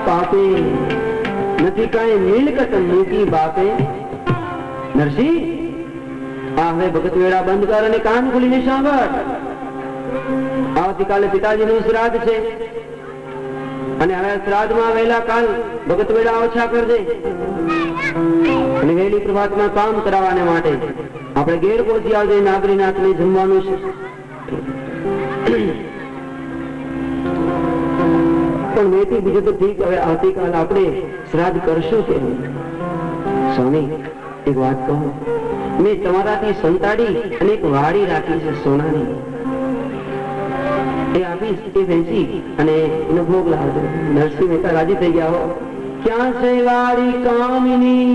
पापे નથી કાંઈ મિલકત મૂકી બાપે। નરસિંહ આ હવે ભગત વેળા બંધ કર અને કાન ખોલીને સાંભળ। આવતીકાલે પિતાજીનું શ્રાદ્ધ છે અને હવે શ્રાદ્ધમાં વહેલા કાલ ભગત વેળા ઓછા કરજે અને વહેલી પ્રભાતમાં કામ કરાવવાને માટે આપણે ઘેર પહોંચી આવજે। નાગરીનાથને જમવાનું છે પણ મેથી બીજું તો ઠીક, હવે આવતીકાલ આપણે શ્રાદ્ધ કરશું કે સ્વામી એક વાત કહું, મેં તમારાથી સંતાડી અને એક વાડી રાખી છે સોનાની, એ આપીશ એ વેચી અને એનો ભોગ લાવજો। નરસિંહ મહેતા રાજી થઈ ગયા હો। ક્યાં છે વાડી કામિની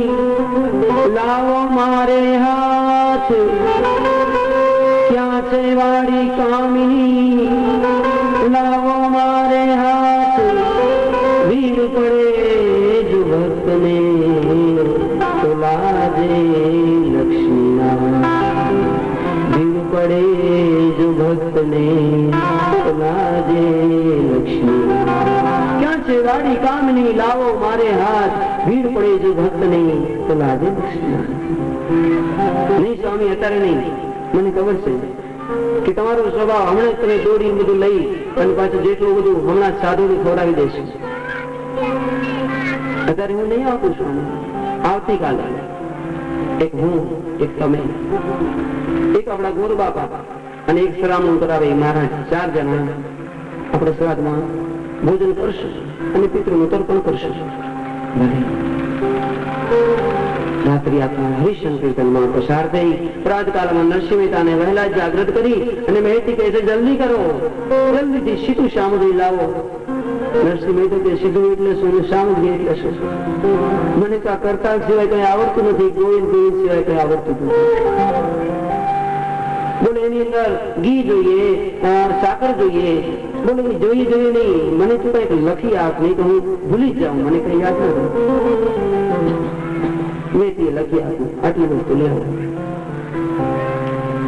લાવો મારે હાથ, ક્યાં છે વાડી કામિની લાવો મારે હાથ, વીર પડે જો ભક્તને તો લાજે લક્ષ્મીનાથ, વીર પડે જો ભક્તને તો લાજે લક્ષ્મીનાથ। ક્યાં છે વાડી કામની લાવો મારે હાથ, વીર પડે જો ભક્તને તો લાજે લક્ષ્મીનાથ। નહીં સ્વામી અત્યારે નહીં, મને ખબર છે કે તમારો સ્વભાવ હમણાં તમે દોડી બધું લઈ અને પાછું જેટલું બધું હમણાં સાધુ ખવડાવી દેશું। અત્યારે હું નહીં આપું છું, આવતીકાલે એક હું એક તમે એક આપણા ગુરુ બાપા અને એક શ્રામણ કરાવે મહારાજ, 4 જણા આપણે શ્રાદ્ધમાં ભોજન કરશું અને પિતૃનું તર્પણ કરશું। રાત્રિ આત્મા હરિશંકીર્તનમાં પસાર થઈ પ્રાતકાલમાં નરસિંહ મહેતાને વહેલા જાગૃત કરી અને મહેતી કહે છે જલ્દી કરો, જલ્દીથી સીધું સામગ્રી લાવો। નરસિંહ મહેતા કે સીધું એટલે શું, સામગ્રી એટલે શું? મને તો આ કરતા સિવાય કઈ આવડતું નથી, ગોવિંદ ગોવિંદ સિવાય કઈ આવડતું નથી। બોલે એની અંદર ઘી જોઈએ, સાકર જોઈએ, બોલે જોઈએ જોઈએ નહીં, મને તો કઈક લખી આપ, નહીં તો હું ભૂલી જ જાઉં, મને કઈ યાદ નથી। મેથી લખી આપ્યું, આટલી વસ્તુ લેવો।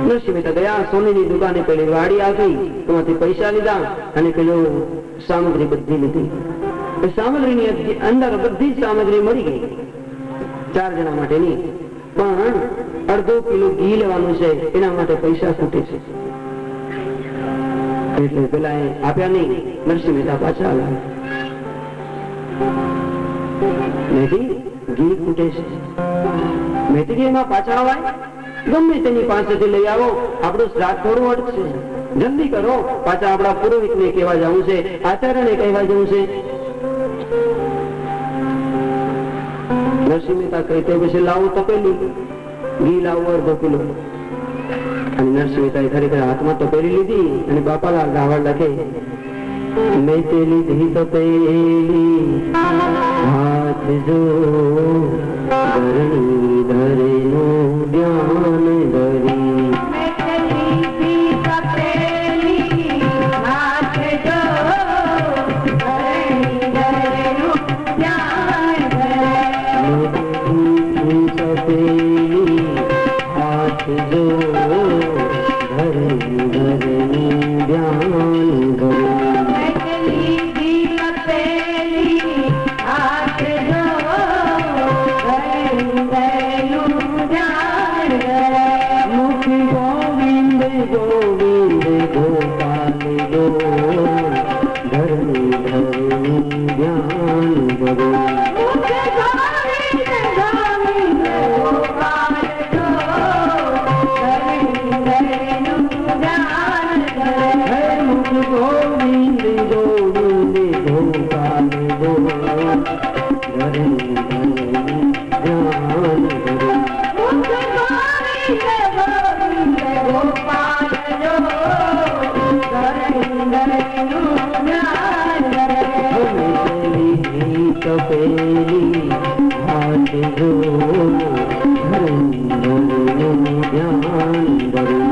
નરસિંહ મહેતા ગયા, સોનીની દુકાને પેલી વાડી આવી, એમાંથી પૈસા લીધા અને પેલો સામગ્રી બધી લીધી। સામગ્રીની અંદર બધી સામગ્રી મળી ગઈ 4 જણા માટેની, પણ અડધો કિલો ઘી લેવાનું છે, એના માટે પૈસા ખૂટે છે, એટલે પેલા આપ્યા નહીં। નરસિંહ મહેતા પાછા આવ્યા, ઘી ખૂટે છે, મેથીમાં પાછા આવાય, ગમે તેની પાસેથી લઈ આવો, આપણું શ્રાદ્ધ થોડું અટકશે, જલ્દી કરો। પાછા આપણા પુરોહિતને કહેવા જવું છે, આચાર્યને કહેવા જવું છે। નરસિંહ મહેતા કહેતે પછી લાવો તપેલી, ઘી લાવો અડધો કિલો, અને નરસિંહ મહેતાએ ખરેખર હાથમાં તપેલી લીધી અને બાપાલાલ રાવળ લખે મેં તે લીધી તપેલી હાથ જો ધરણી ધરેનું ધ્યાન ધરી, તપેલી હાથ જો ધરું ધ્યાન ધરું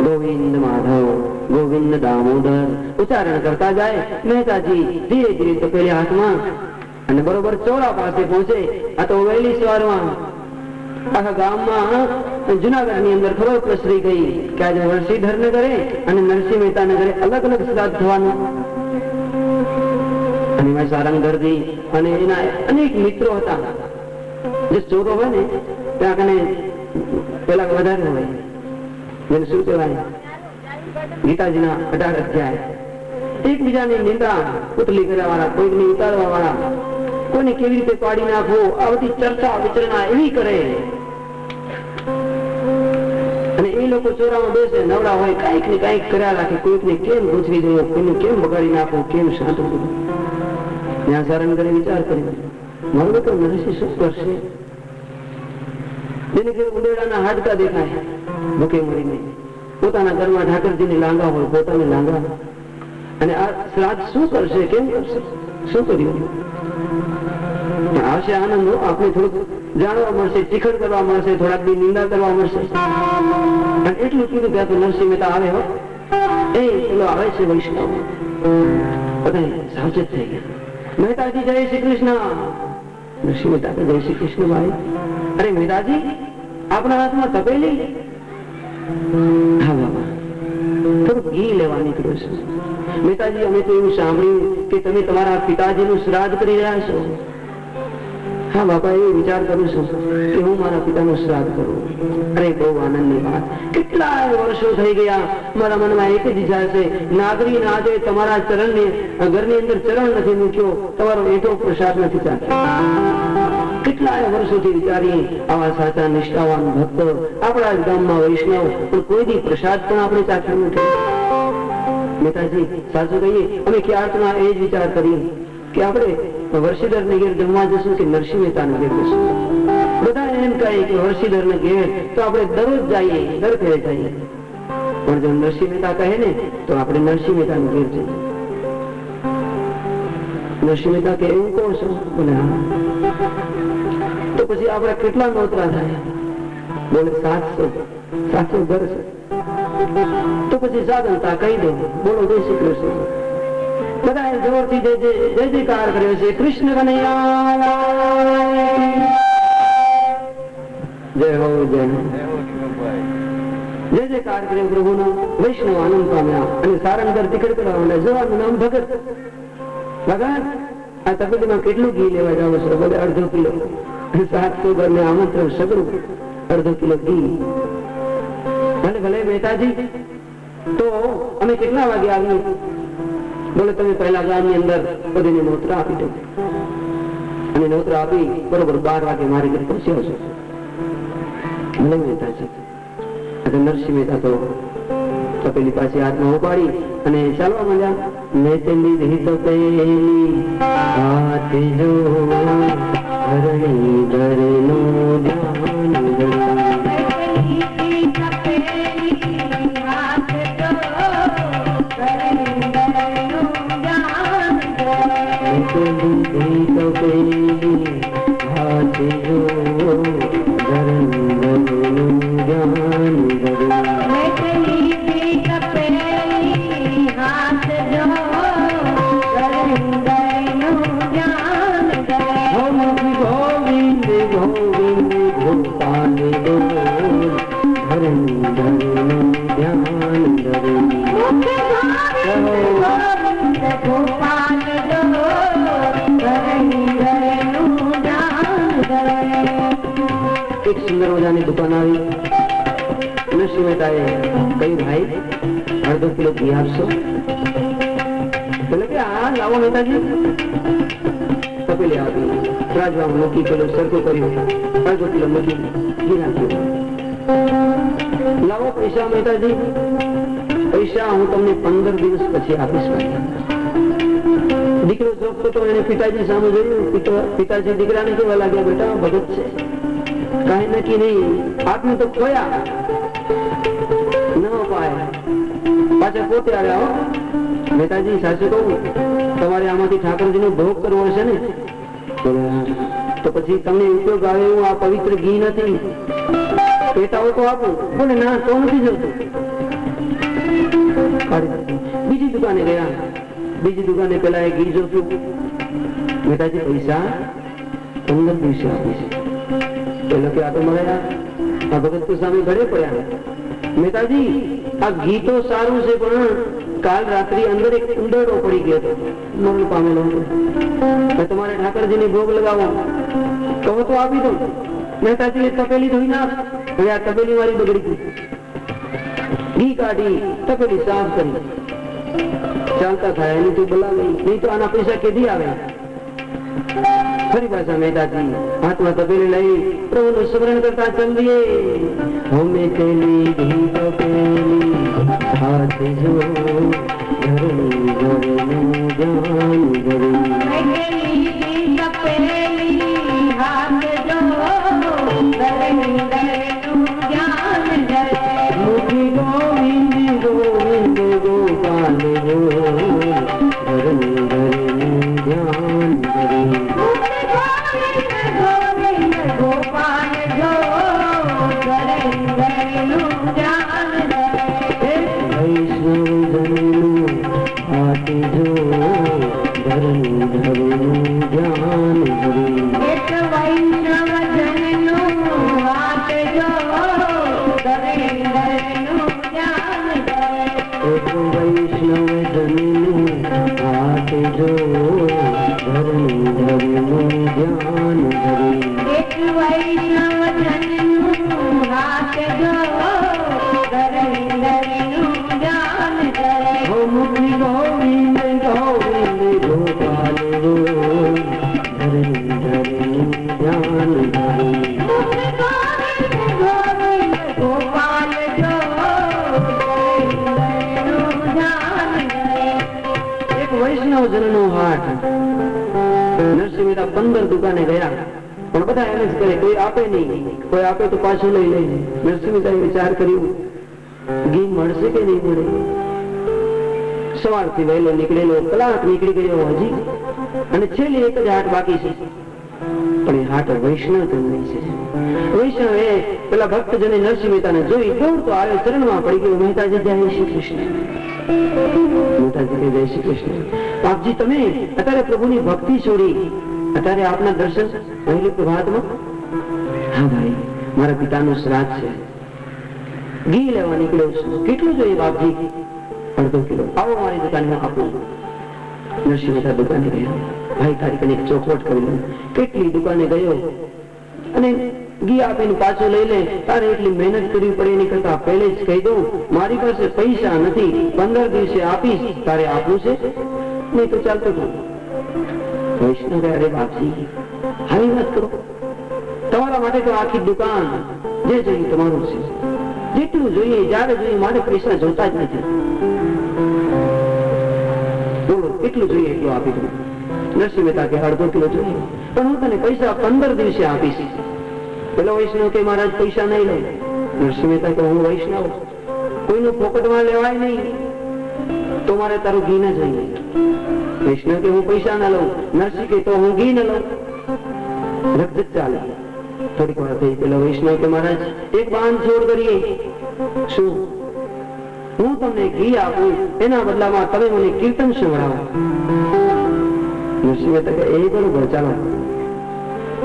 गोविंद माधव गोविंद दामोदर उच्चारण करता जाए મહેતાજી ધીરે ધીરે તપેલી હાથમાં અને બરોબર ચોરા પાસે પહોંચે. આ તો વહેલી સવારમાં આખા ગામમાં જુનાગઢની અંદર ખબર પ્રસરી ગઈ કે આજે વરસીધર ને ઘરે અને નરસિંહ મહેતા ને ઘરે અલગ અલગ શ્રાદ્ધ થવાનું. અને એમાં સારંગ દર્દી અને એના અનેક મિત્રો હતા. જે ચોરો હોય ને ત્યાં કને પેલા વધારે હોય, જેને શું કહેવાય, ગીતાજીના 18 અધ્યાય. એકબીજાની નિંદા પુતલી કરવા વાળા, કોઈને ઉતારવા વાળા, કોઈને કેવી રીતે પાડી નાખવો, આ બધી ચર્ચા વિચરણા એવી કરે. અને એ લોકો ચોરામાં બેસે, નવરા હોય, કઈક ને કઈક કર્યા રાખે. કોઈકને કેમ ગોઠવી દો, કોઈને કેમ બગાડી નાખો, કેમ શાંત કરો. ત્યાં સારણ કરે વિચાર કર્યો, મારું તો નરસિંહ શું કરશે? જેને કે ઉંદેડાના હાડકા દેખાય ભૂખે મરીને, પોતાના ઘરમાં ઠાકરજીની લાંગા હોય, પોતાને લાંગા, અને આ શ્રાદ્ધ શું કરશે, કેમ કરશે, શું કર્યું? આવશે આનંદ, આપણે થોડુંક જાણવા મળશે, ટીખડ કરવા મળશે, થોડાક દી નિંદા કરવા મળશે. અને એટલું કીધું કે નરસિંહ મહેતા આવે હો, એ પેલો આવે છે વૈષ્ણવ. બધા સાવચેત થઈ ગયા. મહેતાજી જય શ્રી કૃષ્ણ. નરસિંહ મહેતા જય શ્રી કૃષ્ણ ભાઈ. અરે મહેતાજી, આપણા હાથમાં તપેલી. હા બાબા, થોડું ઘી લેવા નીકળ્યો છે. મહેતાજી, અમે તો એવું સાંભળ્યું કે તમે તમારા પિતાજીનું શ્રાદ્ધ કરી રહ્યા છો. હા બાપા, એ વિચાર કરું છું કે હું મારા પિતાનું શ્રાદ્ધ કરું. અરે બહુ આનંદની વાત. કેટલા વર્ષો થઈ ગયા, મારા મનમાં એક જ ઈચ્છા છે, નાગરી નાજે તમારા ચરણને ઘરની અંદર ચરણ નથી મૂક્યો, તમારો એઠો પ્રસાદ નથી ચાખ્યો. કેટલાય વર્ષોથી વિચારીએ, આવા સાચા નિષ્ઠાવાન ભક્ત આપણા જ ગામમાં વૈષ્ણવ, પણ કોઈ દી પ્રસાદ પણ આપણે ચાખ્યો નથી. મહેતાજી, સાચું કહીએ, અમે ક્યારના એ જ વિચાર કરીએ કે આપણે વરસીધર ને ઘેર જમવા જશું કે નરસિંહ મહેતા ને ઘેર જશું. બધા એમ કહે કે વરસીધર ને ઘેર તો આપણે દરરોજ જઈએ, દર ફેરે જઈએ. પણ જો નરસિંહ મહેતા કહે ને તો આપણે નરસિંહ મહેતા ને ઘેર જઈએ. નરસિંહ મહેતા કે એવું કોણ છો? બોલે હા. તો પછી આપણે કેટલા નોતરા થાય? બોલે 700 ઘર છે. તો પછી સાધનતા કહી દો, બોલો જય શ્રી કૃષ્ણ. બધા જોરથી જય જયકાર કર્યો છે. કૃષ્ણ કનૈયા જય હો, જય હો. જય જયકાર કર્યો પ્રભુનો. વૈષ્ણવ આનંદ પામ્યા અને સારંગર ટીકડ કરવા માંડ્યા. જવાનું નામ ભગત. ભગત, આ તપેલીમાં કેટલું ઘી લેવા જાવ છો? બધે અડધો કિલો. 700 ઘરને આમંત્રણ, સગડું અડધો કિલો ઘી. ભલે ભલે મહેતાજી, તો અમે કેટલા વાગે આવીએ? બોલે તમે પહેલા ગામની અંદર બધીને નોતરા આપી દો. અને નોતરા આપી બરોબર 12 વાગે મારી ઘરે પહોંચ્યો છે. ભલે મહેતાજી. નરસિંહ મહેતા તો તપેલી પાછી હાથમાં ઉપાડી અને ચાલવા માંડ્યા. મેં તે લીધી તપેલી હાથ જો ધરણી ધરનું ધ્યાન ધરું. એક સુંદર મજાની દુકાન આવી. નરસિંહ મહેતાએ કહ્યું, ભાઈ અડધો કિલો ઘી આપશો? એટલે કે હા લાવો મહેતાજી. તપેલી આપી, રાજવામાં મૂકી, પેલો સરખો કર્યો, અડધો કિલો મૂકી ઘી નાખ્યું. લાવો પૈસા મહેતાજી. પૈસા હું તમને 15 દિવસ પછી આપીશ. દીકરો જોગતો તો એને પિતાજી સામે જોયું. પિતાજી દીકરાને કેવા લાગ્યા, બેટા ભગત છે, કઈ નક્કી નહીં, આપને તો ખોયા ન પાય. પાછા પોતે આવ્યા. બેટાજી સાચું કહું, તમારે આમાંથી ઠાકોરજીનો ભોગ કરવો હશે ને, તો પછી તમને ઉપયોગ આવે એવું આ પવિત્ર ઘી નથી, પેટાઓ તો આપો. બોલે ના, તો નથી જોતું. બીજી દુકાને ગયા. બીજી દુકાને પેલા એ ઘી જોતું. બેટાજી પૈસા 15 દિવસે આપીશ. પેલો કે આ તો મળ્યા, આ ભગત તો સામે ઘરે પડ્યા. મહેતાજી આ ઘી તો સારું છે, પણ કાલ રાત્રિ અંદર એક ઉંદરડો પડી ગયો હતો, મરણ પામેલો હતો. તમારે ઠાકરજીને ભોગ લગાવો કહો તો આપી દો. મહેતાજી તપેલી ધોઈ નાખ. હવે આ તપેલી મારી બગડી ગઈ. ઘી કાઢી તપેલી સાફ કરી. ચાલતા થાય એની તું બોલાવી, નહીં તો આના પૈસા કેદી આવે. ફરી પાછા મહેતાજી હાથમાં તપેલી લઈ પ્રભુનું સ્મરણ કરતા ચાલીએ. હમે તેલી ઘી તપેલી હાથ જો ધરણી ધરનું ધ્યાન ધરી. મુખી ગોવિંદ ગોવિંદ ગોપાલ ગો ધરણી ધરનું ધ્યાન ધરી. નરસિંહ મહેતા 15 દુકાને ગયા, પણ બધા એમ જ કરે, કોઈ આપે નહીં, કોઈ આપે તો પાછું લઈ લે. નરસિંહ મહેતાએ વિચાર કર્યું, ઘી મળશે કે નહીં મળે. સવારથી વહેલો નીકળેલો, કલાક નીકળી ગયો હજી, અને છેલ્લી એક જ હાટ બાકી છે. પણ એ હાટ વૈષ્ણવ ધનની છે. વૈષ્ણવ એ પેલા ભક્તજને નરસિંહ મહેતાને જોઈ દોડતો આવ્યો, ચરણમાં પડી ગયો. મહેતાજી જય શ્રી કૃષ્ણ. મહેતાજી જય શ્રી કૃષ્ણ. આપજી તમે અત્યારે પ્રભુની ભક્તિ છોડી અત્યારે આપના દર્શન વહેલી પ્રભાતમાં? હા ભાઈ, મારા પિતાનું શ્રાદ્ધ છે, ઘી લેવા નીકળ્યો છું. કેટલું જોઈએ બાપજી? 1/2 કિલો. આવો મારી દુકાનમાં આપો. નરસિંહ મહેતા દુકાને ગયા. ભાઈ તારી કને એક ચોખવટ કરી લો. કેટલી દુકાને ગયો અને ઘી આપીને પાછો લઈ લે. તારે એટલી મહેનત કરવી પડે એની કરતા પહેલે જ કહી દઉં, મારી પાસે પૈસા નથી, 15 દિવસે આપીશ. તારે આપવું છે નહીં તો ચાલતો હતું. વૈષ્ણવ અરે બાપજી આવી વાત કરો, તમારા માટે તો આખી દુકાન જે જોઈએ તમારું છે, જેટલું જોઈએ જયારે જોઈએ, મારે પૈસા જોતા જ નથી. બોલો કેટલું જોઈએ એટલું આપી દઉં. નરસિંહ મહેતા કે 1/2 કિલો જોઈએ, પણ હું તને પૈસા 15 દિવસે આપીશ. પેલો વૈષ્ણવ કે મહારાજ પૈસા નહીં લઉં. નરસિંહ મહેતા કે હું વૈષ્ણવ, કોઈનું પોકેટમાં લેવાય નહીં, તો મારે તારું ઘી ના જોઈએ. વૈષ્ણવ કે હું પૈસા ના લઉં. નરસિંહ કે તો હું ઘી ના લઉં. રક્ત ચાલે. થોડીક વાર થઈ. પેલો વૈષ્ણવ કે મહારાજ એક બાંધ છોડ કરીએ. શું? હું તમને ઘી આપું, એના બદલામાં તમે મને કીર્તન સંભળાવો. નરસિંહ મહેતા કે એ બરોબર, ચાલો.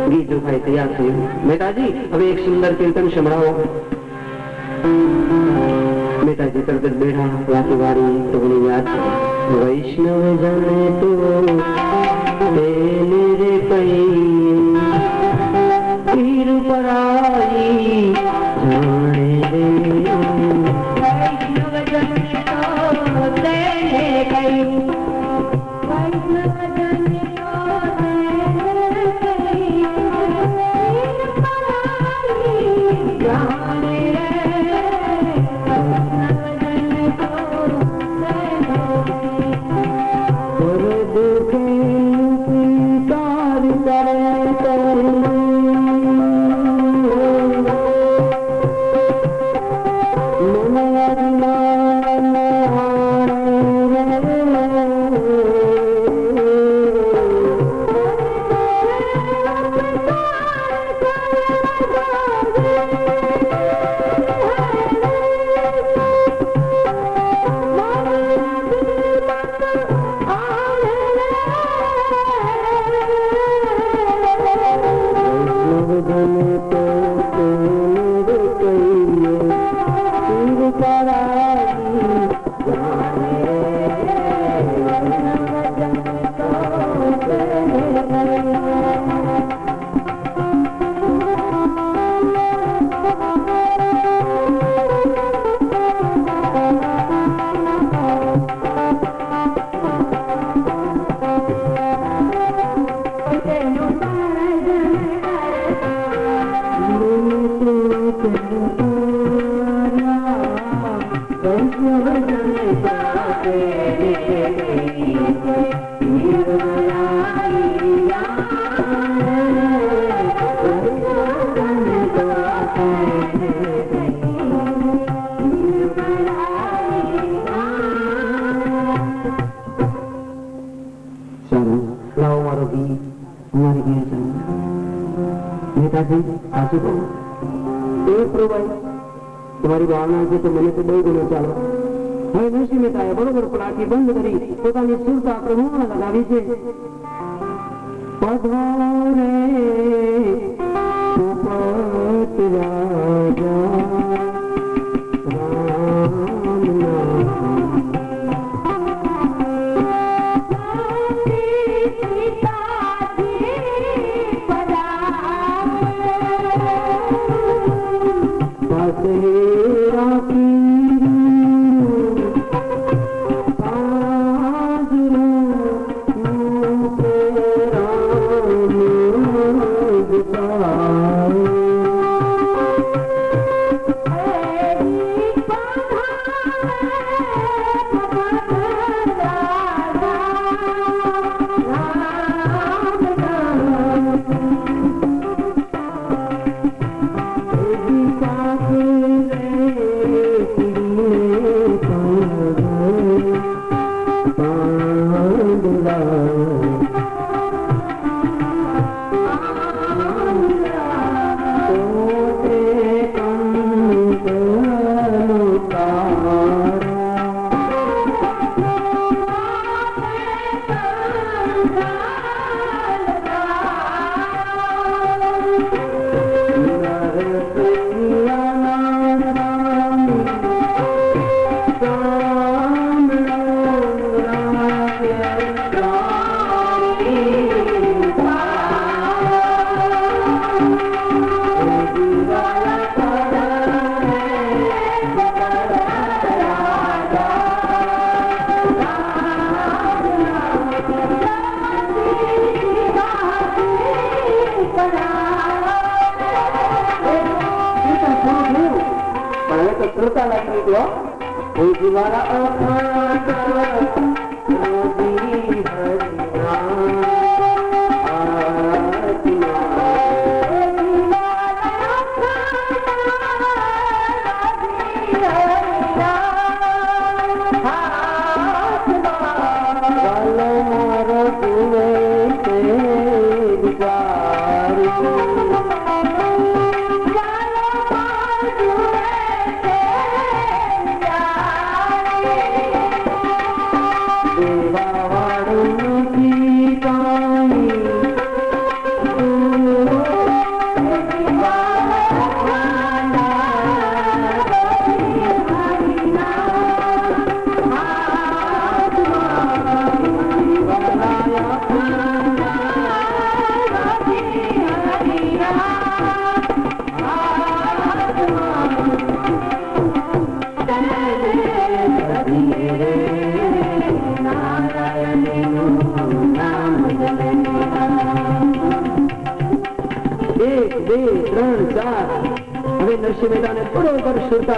ઘી ચોખાઈ તૈયાર થયું. મહેતાજી હવે એક સુંદર કીર્તન સંભળાવો. મહેતાજી તરત જ બેઠા, વાતી વાળી પ્રભુની યાદ. વૈષ્ણવ જને તો તેને રે પઈ પીર પરાઈ જાણે રે. વૈષ્ણવ જને તો તેને કઈ, વૈષ્ણવ જને તો તેને तुम्हारी भावना से तो मैंने तो बहुत गुना चालो હવે નરસિંહ મહેતાએ બરોબર પલાકી બંધ કરી પોતાની સુરતા પ્રભુમાં લગાવી છે. પધો રે સુપત રાજા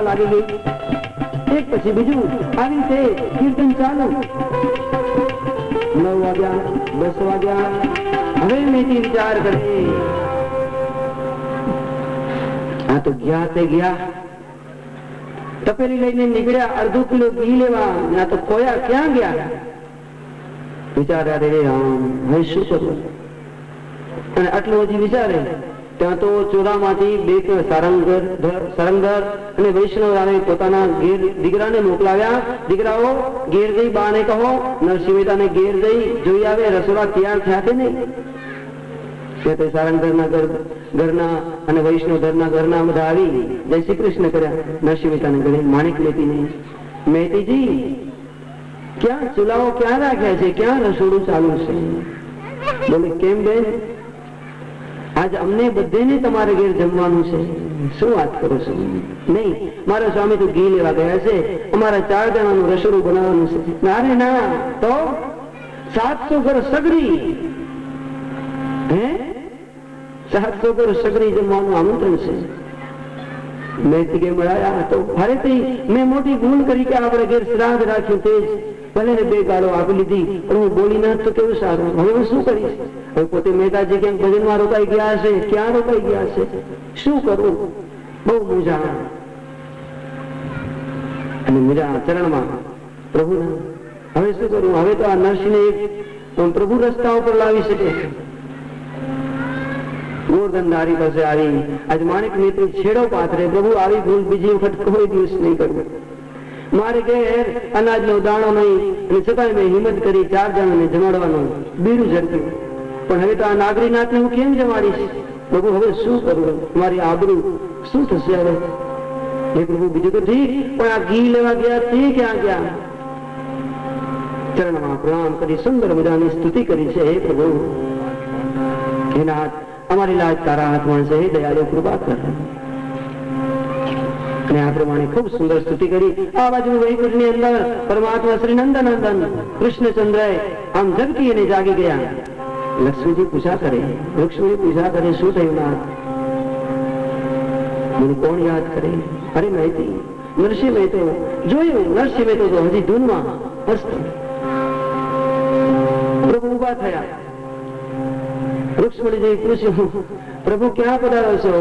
લાગી ગઈ. એક પછી બીજું આવી રીતે કીર્તન ચાલુ. 9 વાગ્યા 10 વાગ્યા. હવે મેં વિચાર કરી આ તો ગયા તે ગયા. તપેલી લઈને નીકળ્યા અડધો કિલો ઘી લેવા. ના તો ખોયા ક્યાં ગયા? વિચાર્યા રે હવે શું કરવું? અને આટલું હજી વિચારે ત્યાં તો ચોરામાંથી બે સરંગર અને વૈષ્ણવ પોતાના ઘેર દીકરાને મોકલાવ્યા. દીકરાઓ ઘેર જઈ બાને કહો નરસિંહ મહેતાને ઘેર જઈ જોઈ આવે રસોડા તૈયાર થયા છે ને. તે સારંગરના ઘરના અને વૈષ્ણવ ધરના ઘરના બધા આવી જય શ્રી કૃષ્ણ કર્યા. નરસિંહ મહેતાને ઘરે માણેક લેતીને મહેતીજી ક્યાં ચૂલાઓ ક્યાં રાખ્યા છે? ક્યાં રસોડું ચાલુ છે? બોલે કેમ બેન આજ અમને બધેને તમારે ઘેર જમવાનું છે? શું વાત કરો છો? નહીં, મારા સ્વામી તો ઘી લેવા ગયા છે. અમારા 4 જણાનું રસોડું બનાવવાનું છે. ના રે ના, તો 700 ઘર સગડી. હે 700 ઘર સગડી જમવાનું આમંત્રણ છે. મેં કે મળ્યા તો ફરીથી મેં મોટી ભૂલ કરી કે આપણે ઘેર શ્રાદ્ધ રાખ્યું તે જ ભલે ને 2 ગાળો આપી લીધી, પણ હું બોલી ના તો કેવું સારું. હવે હું શું કરીશ? હવે પોતે મહેતાજી ક્યાંક ભજનમાં રોકાઈ ગયા હશે, ક્યાં રોકાઈ ગયા હશે, શું કરવું? બહુ મૂંઝાણ. અને મીરા ચરણમાં પ્રભુ, હવે શું કરવું? હવે તો આ નરસિંહને એક પ્રભુ રસ્તા ઉપર લાવી શકે. ગોવર્ધન નારી પાસે આવી આજ માણેક નેત્રી છેડો પાથરે, પ્રભુ આવી ભૂલ બીજી વખત કોઈ દિવસ નહીં કરવું. મારે ઘેર અનાજનો દાણો નહીં, અને છતાંય મેં હિંમત કરી 4 જણાને જમાડવાનું બીરું ઝડપ્યું. પણ હવે તો આ નાગરીનાથને હું કેમ જમાડીશ? પ્રભુ હવે શું કરવું? મારી આબરૂ શું થશે હવે? હે પ્રભુ, બીજું તો ઠીક, પણ આ ઘી લેવા ગયા તે ક્યાં ગયા? ચરણમાં પ્રણામ કરી સુંદર મજાની સ્તુતિ કરી છે. હે પ્રભુ, હે નાથ, અમારી લાજ તારા હાથમાં છે, હે દયાળુ કૃપા કર. અને આ પ્રમાણે ખૂબ સુંદર સ્તુતિ કરી. આ બાજુ વૈકુંઠની અંદર પરમાત્મા શ્રી નંદનંદન કૃષ્ણચંદ્ર આમ ઝબકી અને જાગી ગયા. લક્ષ્મીજી પૂછા કરે, લક્ષ્મી પૂછા કરે, શું થયું નાથ? મને કોણ યાદ કરે? અરે મહેતી, નરસિંહ મહેતો જોયું. નરસિંહ મહેતો તો હજી ધૂનમાં હસતો. પ્રભુ ઉભા થયા. રૂક્ષ્મણીજી પૂછ્યું, પ્રભુ ક્યાં પધારો છો?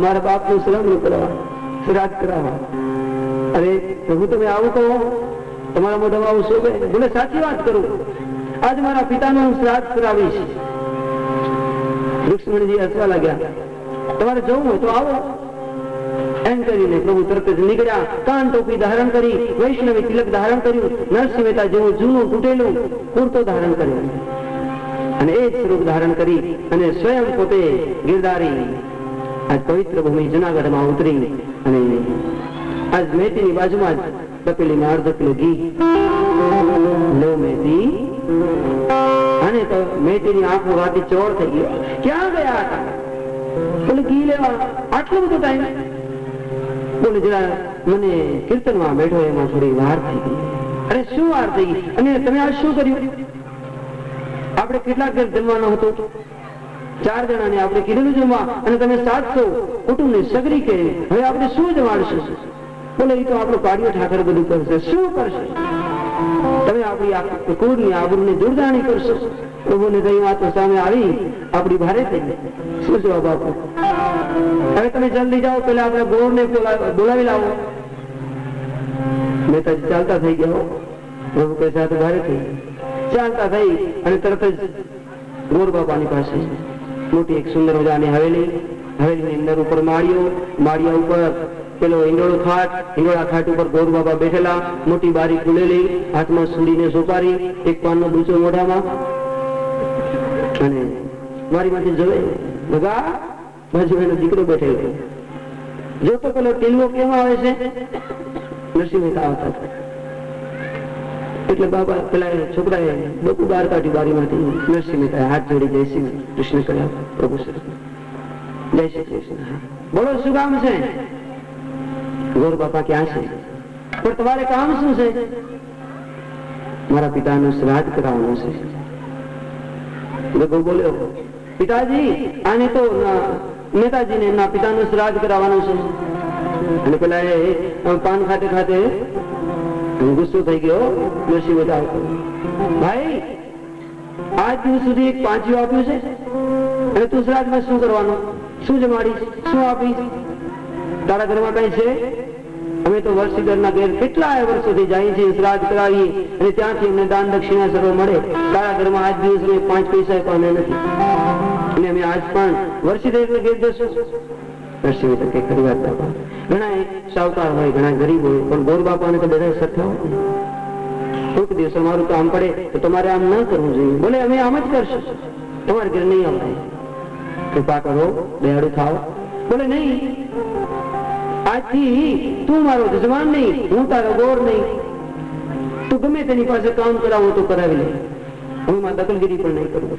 મારા બાપનું શ્રમ કરવા, શ્રાદ્ધ કરાવવા. અરે પ્રભુ, તમે આવું કહો, તમારા મોઢામાં આવું શોભે? બોલે સાચી વાત કરું, આજ મારા પિતાનું શ્રાદ્ધ કરાવીશ. રૂક્ષ્મણીજી હસવા લાગ્યા. તમારે જવું હોય તો આવો એમ કરીને પ્રભુ તરત જ નીકળ્યા. કાન ટોપી ધારણ કરી, વૈષ્ણવી તિલક ધારણ કર્યું, નરસિંહ મહેતા જેવું જૂનું તૂટેલું કુર્તો ધારણ કર્યો, અને એ જ સ્વરૂપ ધારણ કરી અને સ્વયં પોતે ગિરધારી આજ પવિત્ર ભૂમિ જુનાગઢમાં ઉતરી. અને આજ મેતીની બાજુમાં જ તપેલીમાં અડધો કિલો ઘી લો મેતી. અને તો મેતીની આંખો વાતી ચોર થઈ ગયો. ક્યાં ગયા હતા? બોલે ઘી લેવા. આટલો બધો ટાઈમ? બોલે જરા મને કીર્તનમાં બેઠો એમાં થોડી વાર થઈ ગઈ. અરે શું વાર થઈ ગઈ? અને તમે આ શું કર્યું? આપણે કેટલા ઘર જમવાનો હતો? 4 જણાને આપણે કીધેલું જમવા, અને તમે 700 કુટુંબને સગરી કે હવે આપણે શું જમાડશું? બોલે એ તો આપણો કાઢ્યો ઠાકર બધું કરશે. શું કરશે? તમે આપણી કુળની આબરૂને દુર્દાણી કરશો. પ્રભુને કઈ વાતો સામે આવી આપણી ભારે થઈ. શું જવાબ આપો? હવે તમે જલ્દી જાઓ, પેલા આપણે ગોળને બોલાવી લાવો. મહેતાજી ચાલતા થઈ ગયા. પ્રભુ કહે સાથે ભારે થઈ. ચાલતા થઈ અને તરત જ ગોર બાપાની પાસે મોટી એક સુંદર મજાની હવેલી, હવેલીની અંદર ઉપર માળિયા ઉપર પેલો ઈંડોળો ખાટ, ઈંડોળા ખાટ ઉપર ગોર બાપા બેઠેલા, મોટી બારી ખુલેલી, હાથમાં સુડીને સોપારી, એક પાનનો ડૂચો મોઢામાં. અને મારી માંથી જોવે ભગા બાજુ એનો દીકરો બેઠેલો. જો તો પેલો ટીલવો કેમ આવે છે? નરસિંહ મહેતા આવતા. એટલે બાબા પેલા છોકરાએ બકુ બહાર કાઢી બારીમાંથી. નરસિંહ મહેતાએ હાથ જોડી જય શ્રી કૃષ્ણ કર્યા. પ્રભુ જય શ્રી કૃષ્ણ. બોલો શું કામ છે? ગોર બાપા ક્યાં છે? પણ તમારે કામ શું છે? મારા પિતાનું શ્રાદ્ધ કરાવવાનું છે. ગગો બોલ્યો, પિતાજી આને તો નેતાજીને એમના પિતાનું શ્રાદ્ધ કરાવવાનું છે. અને પેલા એ પાન ખાતે ખાતે ગુસ્સો થઈ ગયો. નરસિંહ મહેતા ભાઈ, આજ દિવસ સુધી એક પાંચિયું આપ્યું છે, અને તું શ્રાદ્ધમાં શું કરવાનું? શું જમાડીશ? શું આપીશ? તારા ઘરમાં કઈ છે? અમે તો વર્ષીદરના ઘેર કેટલા વર્ષોથી જઈએ છીએ, શ્રાદ્ધ કરાવીએ, અને ત્યાંથી અમને દાન દક્ષિણા સર્વ મળે. તારા ઘરમાં આજ દિવસ અમે 5 પૈસા પણ નથી, અને અમે આજ પણ વર્ષીદર ઘેર જશું. નરસિંહ મહેતા કે ખરી વાત બાપા, ઘણા સાવકાર હોય, ઘણા ગરીબ હોય, પણ ગોર બાપાને તો બધા સરખા હોય. કોઈક દિવસ અમારું કામ પડે તો તમારે આમ ન કરવું જોઈએ. બોલે અમે આમ જ કરશું, તમારે ઘર નહીં આવતા. કૃપા કરો, દયાળુ થાવ. બોલે નહીં, આજથી તું મારો જજમાન નહીં, હું તારો ગોર નહીં. તું ગમે તેની પાસે કામ કરાવો તો કરાવી લે, હું માં દખલગીરી પણ નહીં કરું.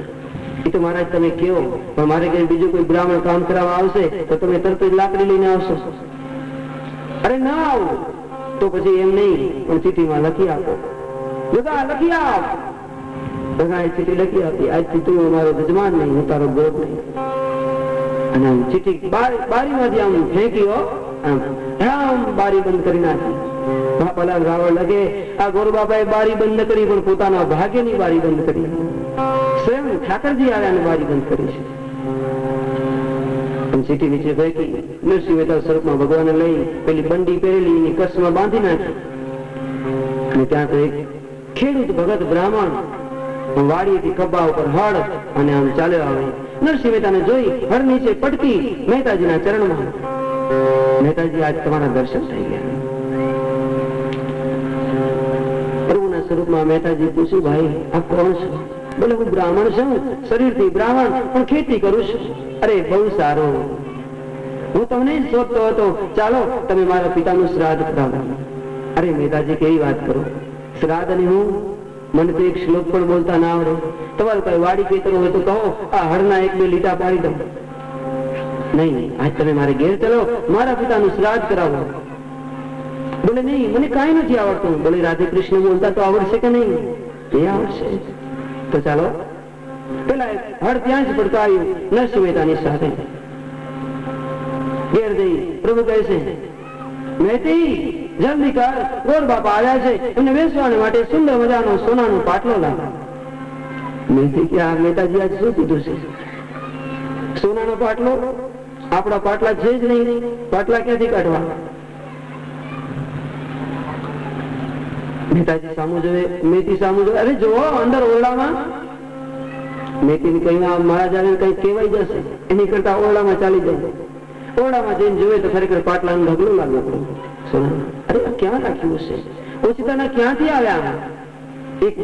એ તો મહારાજ તમે કેવો, પણ મારે કઈ બીજું કોઈ બ્રાહ્મણ કામ કરાવવા આવશે તો તમે તરત જ લાકડી લઈને આવશો. અરે ના આવું તો પછી એમ નહીં, પણ ચીઠીમાં લખી આપો. બધા લખી આપ. બધા ચીઠી લખી આપી, આજથી તું મારો જજમાન નહીં, હું તારો ગોર નહીં. અને આમ ચીઠી બારીમાંથી આમ ફેંકી રામ બારી બંધ કરી નાખી. બાપાલાલ રાવણ લગે આ ગોર બાપાએ બારી બંધ કરી, પણ પોતાના ભાગ્યની બારી બંધ કરી. સ્વયં ઠાકરજી આવ્યા અને બારી બંધ કરી છે. ચીઠી નીચે ફેંકી નરસિંહ મહેતા સ્વરૂપમાં ભગવાન લઈ પેલી બંડી પહેરેલી એની કસમાં બાંધી નાખી. અને ત્યાં તો એક ખેડૂત ભગત બ્રાહ્મણ વાડીએથી ખભા ઉપર હળ અને આમ ચાલ્યો આવે. નરસિંહ મહેતાને જોઈ હળ નીચે પટકી મહેતાજીના ચરણમાં, મહેતાજી આજ તમારા દર્શન થઈ ગયા. પ્રભુના સ્વરૂપમાં મહેતાજી પૂછ્યું, ભાઈ આ કોણ છો? બોલે હું બ્રાહ્મણ છું, શરીરથી બ્રાહ્મણ, પણ ખેતી કરું છું. અરે બહુ સારું, હું તમને જ શોધતો હતો, ચાલો તમે મારા પિતાનું શ્રાદ્ધ કરાવો. અરે મહેતાજી કેવી વાત કરો, શ્રાદ્ધ અને હું? મને તો એક શ્લોક પણ બોલતા ના આવડે. તમારું કઈ વાડી ખેતર હોય તો કહો, આ હળના એક બે લીટા પાડી દો. નહીં, આજ તમે મારે ઘેર ચલો, મારા પિતાનું શ્રાદ્ધ કરાવો. બોલે નહીં, મને કાંઈ નથી આવડતું. બોલે રાધે કૃષ્ણ બોલતા તો આવડશે કે નહીં? એ આવડશે. તો ચાલો. પેલા હળ ત્યાં જ પડકાવ્યું નરસિંહ મહેતાની સાથે. ઘેર જઈ પ્રભુ કહે છે, મહેતી જલ્દી કર, ગોર બાપા આવ્યા છે, એમને બેસવા માટે સુંદર મજાનો સોનાનો પાટલો લાવ. મહેતી કે આ મહેતાજી આજ શું કીધું છે? સોનાનો પાટલો? આપણા પાટલા છે જ નહીં, પાટલા ક્યાંથી કાઢવા? મહેતાજી સામું જોવે, મેથી સામું જોવે. અરે જોવો અંદર ઓરડામાં. મેથી કહ્યું મહારાજ આવે કઈ કહેવાય જશે, એની કરતા ઓરડામાં ચાલી જાય. ઓરડામાં જઈને જોવે તો ખરેખર પાટલાનું ઢગલું લાગ્યું. અરે ક્યાં રાખ્યું છે? ઓછીતાના ક્યાંથી આવ્યા? એક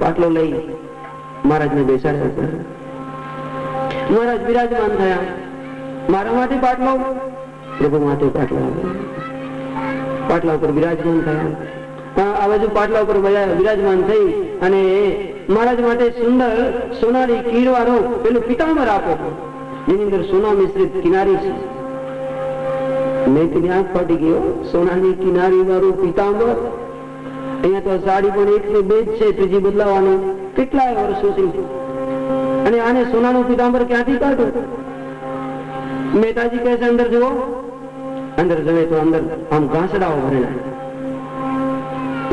પાટલો લઈ મહારાજને બેસાડ્યા. મહારાજ બિરાજમાન થયા. મારા માટે પાટલો, પ્રભુ માટે પાટલો. પાટલા ઉપર બિરાજમાન થયા. આ બાજુ પાટલા ઉપર બિરાજમાન થઈ અને મહારાજ માટે સુંદર સોનાની કીરવાનો પેલું પિતાંબર આપો, જેની અંદર સોના મિશ્રિત કિનારી છે. મેં તેની આંખ ફાટી ગયો. સોનાની કિનારી વાળું પિતાંબર. અહીંયા તો સાડી પણ એક ને બે જ છે, ત્રીજી બદલાવાની કેટલાય વર્ષોથી. અને આને સોનાનું પિતાંબર ક્યાંથી કાઢું? મહેતાજી કહે છે અંદર જુઓ. અંદર જવે તો અંદર આમ ઘાસડાઓ ભરેલા.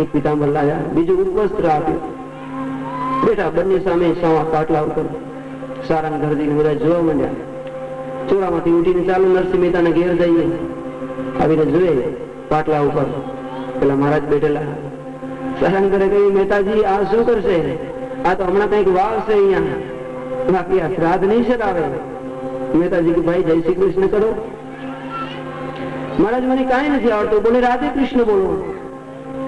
એક પિતાંબર લાવ્યા, બીજું ઉપવસ્ત્ર આપ્યું. બેઠા બંને સામે સાવા પાટલા ઉપર સારા ઘરજીને બધા જોવા માંડ્યા. ચોરામાંથી ઉઠીને ચાલુ નરસિંહ મહેતાના ઘેર જઈએ. આવીને જોઈએ પાટલા ઉપર પેલા મહારાજ બેઠેલા. સારા ઘરે કહ્યું, મહેતાજી આ શું કરશે? આ તો હમણાં કઈક વાવ છે અહીંયા, બાકી આ શ્રાદ્ધ નહીં સરાવે. મહેતાજી કે ભાઈ જય શ્રી કૃષ્ણ કરો. મહારાજ મને કાંઈ નથી આવડતું. બોલે રાધે કૃષ્ણ બોલો.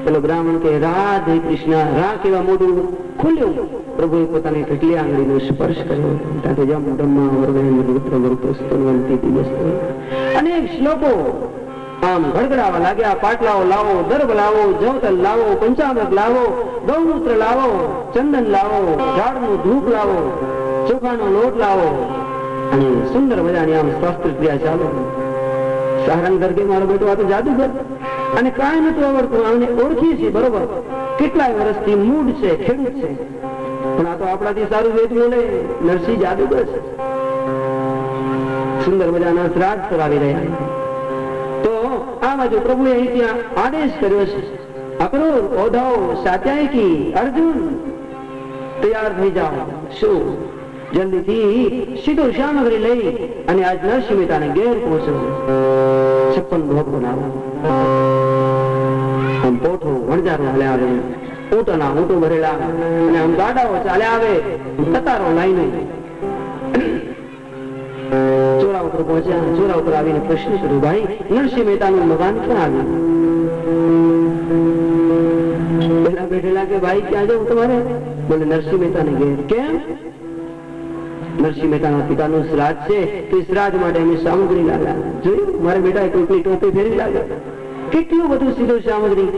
પેલો બ્રાહ્મણ કે રાધે કૃષ્ણ. રા કેવા મોઢું ખુલ્યું. પ્રભુએ પોતાની કેટલી આંગળીનો સ્પર્શ કર્યો. ત્યાંથી જમ બ્રહ્મા વરવેન્દ્ર રુદ્ર વૃત્તો સ્તનવંતી દિવસ્તો અનેક શ્લોકો આમ ગડગડાવા લાગ્યા. પાટલાઓ લાવો, દર્ભ લાવો, જવતલ લાવો, પંચામૃત લાવો, ગૌમૂત્ર લાવો, ચંદન લાવો, ઝાડનું ધૂપ લાવો, ચોખાનો લોટ લાવો અને સુંદર મજાની આમ શાસ્ત્ર ક્રિયા ચાલો. સારંગ દરગે મારો બેટો આ તો જાદુગર અને કાંઈ નતું આવડતું. આને ઓળખીએ છીએ બરોબર, કેટલાય વર્ષથી મૂળ છે, ખેડૂત છે, પણ આ તો આપણાથી સારું વેદ બોલે. નરસિંહ જાદુગર છે. સુંદર મજાના શ્રાદ્ધ કરાવી રહ્યા. તો આ બાજુ પ્રભુએ અહીં ત્યાં આદેશ કર્યો છે, અક્રૂર ઓઢાઓ સાત્યાયકી અર્જુન તૈયાર થઈ જાઓ. શું? જલ્દીથી સીધો સામગ્રી લઈ અને આજ નરસિંહ મહેતાને ઘેર પહોંચો. 56 ભોગ બનાવો. આમ પોઠો વણજારો હાલ્યા આવે, ઊંટોના ઊંટો ભરેલા અને આમ ગાડાઓ ચાલ્યા આવે, કતારો લાઈને ચોરા ઉપર પહોંચ્યા. ચોરા ઉપર આવીને પ્રશ્ન કર્યો, ભાઈ નરસિંહ મહેતાનું મકાન ક્યાં આવ્યું? પેલા બેઠેલા કે ભાઈ ક્યાં જવું તમારે? બોલે નરસિંહ મહેતાને ઘેર. કેમ? નરસિંહ મહેતાના પિતાનું શ્રાદ્ધ છે, તો શ્રાદ્ધ માટે અમે સામગ્રી લાવ્યા. જોયું મારે બેટા કોઈકની ટોપી ફેરી લાગે. કેટલું બધું સીધું સામગ્રી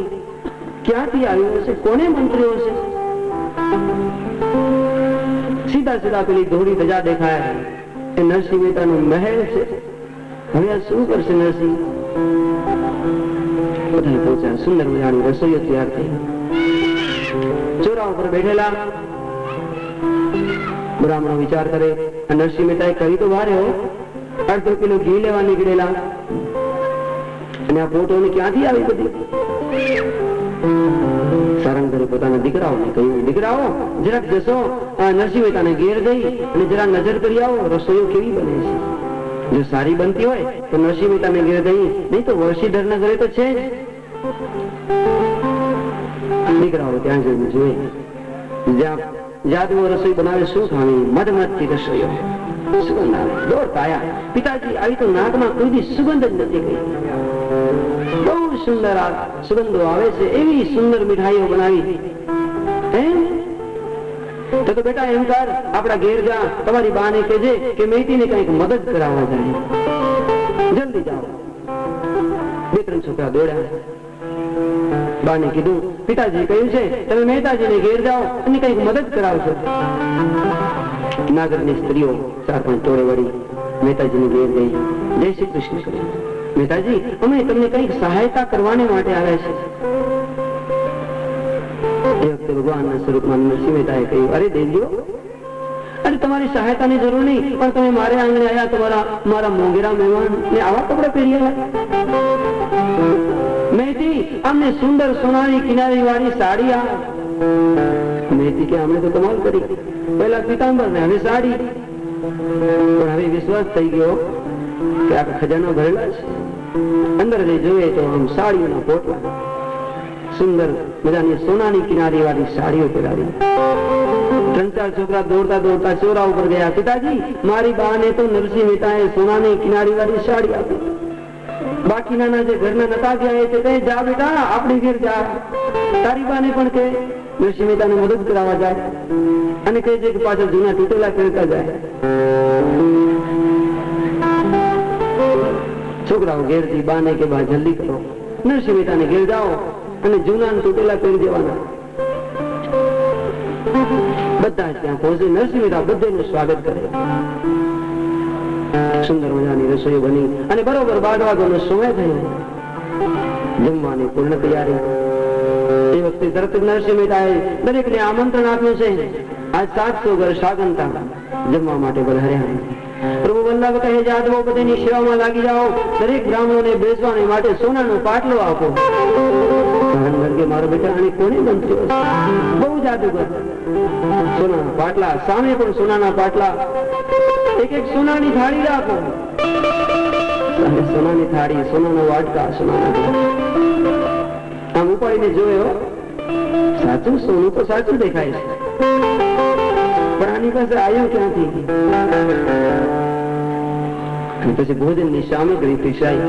ક્યાંથી આવ્યું હશે? કોને મંત્રીઓ છે? સીધા સીધા પેલી ધોળી ધજા દેખાય એ નરસિંહ મહેતાનો મહેલ છે. હવે આ શું કરશે નરસિંહ? બધા પહોંચ્યા. સુંદર મજાની રસોઈઓ તૈયાર થઈ. ચોરા ઉપર બેઠેલા બ્રાહ્મણો વિચાર કરે, નરસિંહ મહેતાએ કહી તો વારે અડધો કિલો ઘી લેવા નીકળેલા. અને આ પોટોને ક્યાંથી આવી બધી? સારંગધરે પોતાના દીકરાઓને કહ્યું, દીકરાઓ જરાક જશો નરસિંહ મહેતાને ઘેર જઈ અને જરા નજર કરી આવો, રસોઈઓ કેવી બને છે. જો સારી બનતી હોય તો નરસિંહ મહેતાને ઘેર જઈ, નહીં તો વરસીધરના ઘરે તો છે જ. દીકરાઓ ત્યાં જઈને જોઈ, જ્યાં જાદુઓ રસોઈ બનાવે શું ખાવી, મધમધથી રસોઈઓ સુગંધ આવે. દોડતા આવ્યા, પિતાજી આવી તો નાકમાં કોઈ દી સુગંધ જ નથી ગઈ, બહુ સુંદર સુગંધો આવે છે, એવી સુંદર મીઠાઈઓ બનાવી. તો બેટા એમ કર, આપણા ઘેર જા, તમારી બાને કહેજે કે મેતીને કઈક મદદ કરાવવા જાય, જલ્દી જાઓ. બે ત્રણ છોકરા દોડ્યા, બાને કીધું પિતાજી કહ્યું છે તમે મહેતાજીને ઘેર જાઓ અને કઈક મદદ કરાવશો. નાગરની સ્ત્રીઓ 4-5 ટોળે વળી મહેતાજીને ઘેર ગઈ, જય શ્રી કૃષ્ણ કહ્યું. મહેતાજી અમે તમને કઈક સહાયતા કરવાને માટે આવ્યા છે. એ વખતે ભગવાનના સ્વરૂપમાં નરસિંહ મહેતાએ કહ્યું, અરે દેવજીઓ, અરે તમારી સહાયતાની જરૂર નહીં, પણ તમે મારે આંગણે આવ્યા તો મારા મોંઘેરા મહેમાન ને આવા કપડા પહેરી આવ્યા. મેથી અમને સુંદર સોનાની કિનારી વાળી સાડી આ. મેથી કે અમને તો કમાલ કરી, પહેલા પીતાંબર ને હવે સાડી. પણ હવે વિશ્વાસ થઈ ગયો કે આ ખજાના ભરેલા છે. અંદર જઈ જોઈએ તો આમ સાડીઓના પોટલા, સુંદર મજાની સોનાની કિનારી વાળી સાડીઓ પહેરાવી. 3-4 છોકરા દોડતા દોડતા ચોરા ઉપર ગયા. પિતાજી મારી બાને તો નરસિંહ મહેતાએ સોનાની કિનારી વાળી સાડી આપી. બાકીના જે ઘરના નતા ગયા તે કહે, જા બેટા આપણી ઘેર જા, તારી બાને પણ કે નરસિંહ મહેતાને મદદ કરાવવા જાય અને કહે છે કે પાછળ જૂના તૂટેલા ખેલતા જાય. છોકરાઓ ઘેરથી બાને કે બા જલ્દી કરો, નરસિંહ મહેતાને ઘેર જાઓ અને જૂના તૂટેલા પહેરી દેવાના. બધા ત્યાં પહોંચે, નરસિંહ મહેતા બધાનું સ્વાગત કરે. સુંદર મજાની રસોઈ બની અને બરોબર 12 વાગ્યાનો સમય થયો, જમવાની પૂર્ણ તૈયારી. એ વખતે તરત નરસિંહ મહેતાએ દરેકને આમંત્રણ આપ્યું છે. આજ 700 ઘર સાગંતા જમવા માટે વધાર્યા. પ્રભુ વલ્લભ કહે, જાદવો બધાની સેવામાં લાગી જાઓ, દરેક બ્રાહ્મણોને બેસવાને માટે સોનાનો પાટલો આપો. મારો બેટા આને કોને બનતો બહુ જાદુગર. સોનાના પાટલા, સામે પણ સોનાના પાટલા, એક સોનાની થાળી રાખો, સોનાની થાળી, સોનાના વાટકા, સોનાના. આમ ઉપાડીને જોયો, સાચું સોનું તો સાચું દેખાય છે, પણ આની પાસે આવ્યું ક્યાંથી? પછી ભોજનની સામગ્રી પીસાઈ,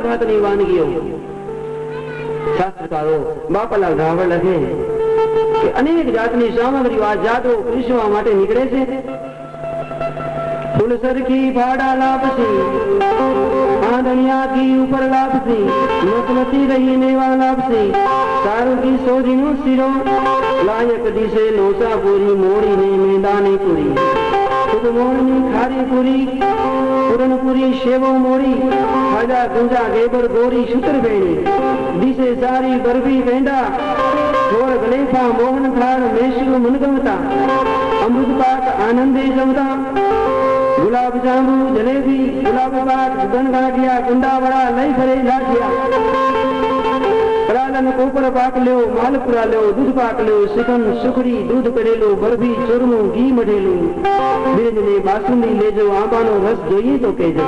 ભાતની વાનગીઓ. શાસ્ત્રકારો બાપાલાલ રાવળ લખે કે અનેક જાતની સામગ્રીઓ આ જાદુ પીસવા માટે નીકળે છે. ફૂલ સરખી ભાડા લાપસી, આંધણિયા કી ઉપર લાપસી, મતમતી રહી નેવા લાપસી, સારું કી સોજીનું શીરો, લાયક દિશે લોચા પૂરી, મોડી ને મેદાની પૂરી, ખુદ મોડની ખારી પૂરી, પૂરણપુરી શેવો મોડી, ખાજા ગુંજા ગેબર ગોરી શુતર બેણી, દિશે સારી બરફી વેંડા, ઢોળ ગલેફા મોહન થાળ મેશુ મનગમતા, અમૃત પાક આનંદે જમતા, ગુલાબ જાંબુ જલેબી, ગુલાબ પાક ગણગાંઠિયા, ગુંડાવડા લઈ ફરે લાઠિયા, કરાલન કોપર પાક લ્યો, માલપુરા લ્યો, દૂધ પાક લ્યો, શ્રીખંડ સુખડી, દૂધ કરેલું, બરફી ચૂરમું, ઘી મઢેલું, બિરજને બાસુંદી લેજો, આંબાનો રસ જોઈએ તો કેજો,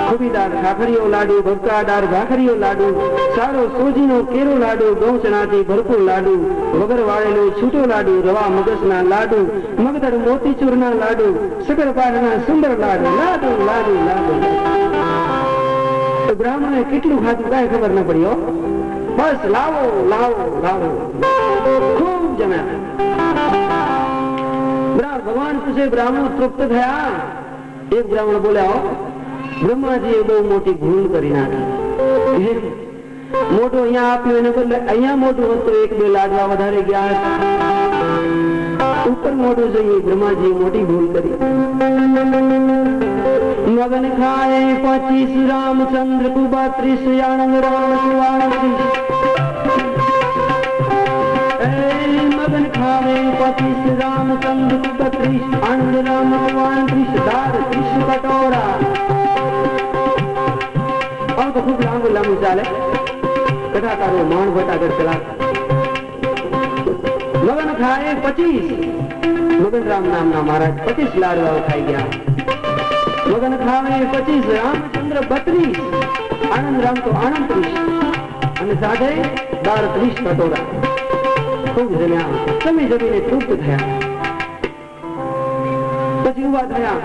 ખુબીદાર ખાખરીઓ લાડુ, ભબકાદાર ભાખરીઓ લાડુ, સારો સોજીનો કેરો લાડુ, ઘઉં ચણાથી ભરપૂર લાડુ, વગર વાળેલો છૂટો લાડુ, રવા મગજના લાડુ, મગદર મોતીચૂરના લાડુ, શક્કરપારાના સુંદર લાડુ, લાડુ લાડુ લાડુ. તો બ્રાહ્મણે કેટલું ખાધું કઈ ખબર ન પડ્યો, બસ લાવો લાવો લાવો, ખૂબ જમ્યા. ભગવાન પૂછે, બ્રાહ્મણો તૃપ્ત થયા? એક બ્રાહ્મણ બોલ્યા, બ્રહ્માજીએ બહુ મોટી ભૂલ કરી નાખી. મોટું અહીંયા આપ્યું એને બદલે અહીંયા મોટું હતું, 1-2 લાડવા વધારે ગયા, ઉપર મોટું જોઈએ. બ્રહ્માજીએ મોટી ભૂલ કરી. મગન ખાए 25 રામચંદ્ર કુ 32 આનંદ રામ સુવાણી. મગન ખાवे 25 रामचंद्र को 32 आनंद राम 32 दार 30 कटोरा. તો ખૂબ લાંબુ લાંબુ ચાલે. કથાકારો મૌન ભટાગઢ ચલા. મગન ખાય 25. મગન રામ નામના મહારાજ 25 લાડવાઓ ખાઈ ગયા. મગન ખાવે 25, રામચંદ્ર 32, આનંદ રામ તો 38 અને સાથે 30 કટોરા. ખૂબ જમ્યા. જમી જમીને તૃપ્ત થયા. પછી ઉભા થયા.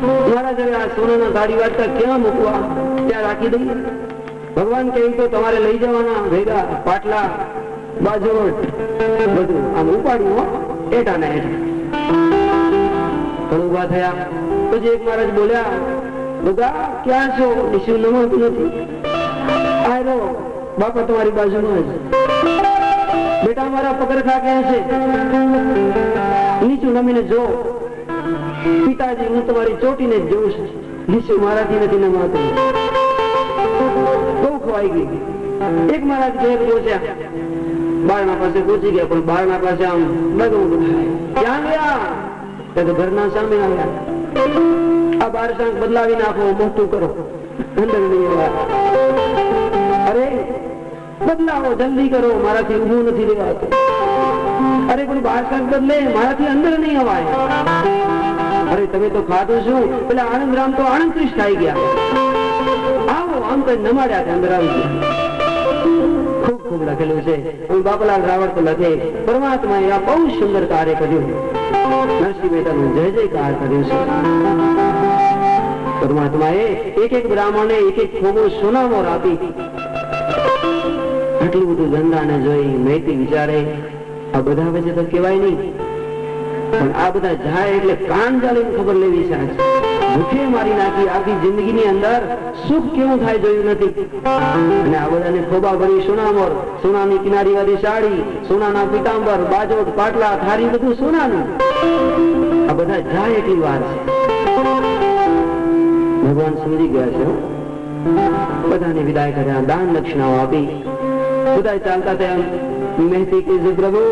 મહારાજ હવે આ સોનાના ગાડી વાળતા ક્યાં મૂકવા? ત્યાં રાખી દઈએ. ભગવાન કે તો તમારે લઈ જવાના ભેગા પાટલા બાજોટ બધું આમ ઉપાડ્યું એટા ને એટા. પણ ઉભા થયા. પછી એક મહારાજ બોલ્યા, બધા ક્યાં છો? ઈશ્વર નમતું નથી. આયરો બાપા તમારી બાજુમાં જ. બેટા મારા પગરખા ક્યાં છે? નીચું નમીને જો. પિતાજી હું તમારી ચોટીને જ જોઉં છું. નીચું મારાથી નથી નમાતું. બહુ ખવાઈ ગઈ. એક મહારાજ ઘેર પહોંચ્યા. બારણા પાસે પહોંચી ગયા, પણ બારણા પાસે આમ બધું ક્યાં ગયા? તો ઘરના સામે આવ્યા. આ બાર શાંત બદલાવી નાખો, મોટું કરો. અંદર નહીં આવ્યા. અરે બદલાવો, જલ્દી કરો, મારાથી ઊભું નથી રહેવાતું. અરે પણ બાર શાંત બદલે, મારાથી અંદર નહીં અવાય. અરે તમે તો ખાધું શું? પેલા આનંદ રામ તો 38 થઈ ગયા. આવો આમ કઈ નમાડ્યા અંદર આવી ગયા. ખૂબ ખૂબ લખેલું છે. બાપલાલ રાવળ તો લખે, પરમાત્માએ આ બહુ સુંદર કાર્ય કર્યું. નરસિંહ મહેતાનું જય જયકાર કર્યું છે. પરમાત્માએ એક એક બ્રાહ્મણે એક એક ખોબો સોનામોર આપી. આટલું બધું ધંધાને જોઈ મહેતી વિચારે, આ બધા વચ્ચે તો કહેવાય નહીં, પણ આ બધા જાય એટલે કાન ચાલીને ખબર લેવી છે. ભૂખે મારી નાખી. આખી જિંદગીની અંદર સુખ કેવું થાય જોયું નથી. અને આ બધાને ખોબા ભરી સોનામોર, સોનાની કિનારી વાળી સાડી, સોનાના પીતાંબર, બાજોટ, પાટલા, થારી, બધું સોનાનું. આ બધા જાય એટલી વાર છે. ભગવાન સમજી ગયા છે. બધાને વિદાય કર્યા, દાન દક્ષિણાઓ આપી. બધા ચાલતા થયા. મહેતી કે પ્રભુ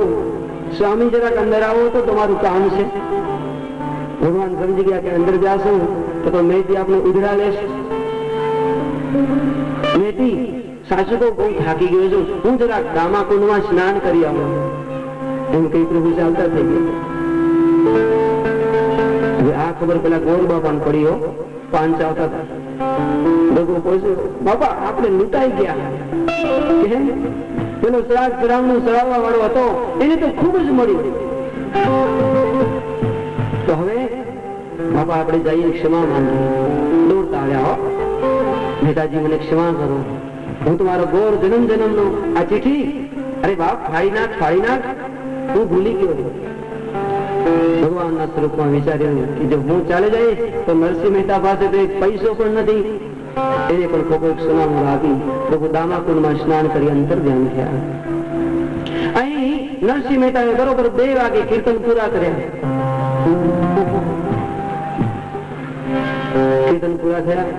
સ્વામી જરાક અંદર આવો તો તમારું કામ છે. ભગવાન સમજી ગયા કે અંદર જાશું તો મહેતી આપણે ઉધડા લેશે. મહેતી સાચું તો બહુ થાકી ગયો છું, હું જરાક દામાકુંડમાં સ્નાન કરી આવું એમ કઈ પ્રભુ ચાલતા થઈ ગયા. હવે આ ખબર પેલા ગોર બાપાને પડી. પાંચ આવતા હતા. ભગવાન પૂછ્યું, બાપા આપણે લૂંટાઈ ગયા. પેલો શ્રાદ્ધ શ્રાવણ સળાવવા વાળો હતો એને તો ખૂબ જ મળ્યું. તો હવે બાપા આપણે જઈએ ક્ષમા માંગીએ. દોડતા આવ્યા, નેતાજી મને ક્ષમા કરો, હું તમારો ગોર જન્મ જન્મનો આ ચીઠી, અરે બાપ ફાડી નાખ, ફાડી નાખ, હું ભૂલી ગયો. ભગવાનના સ્વરૂપમાં વિચાર્યું કે જો હું ચાલે જઈશ તો નરસિંહ મહેતા પાસે તો એક પૈસો પણ નથી. એને પણ ખોખો સોનામોર આપી પ્રભુ દામાકુંડમાં સ્નાન કરી અંતર ધ્યાન થયા. અહીં નરસિંહ મહેતાએ બરોબર 2 વાગે કીર્તન પૂરા કર્યા. કીર્તન પૂરા થયા.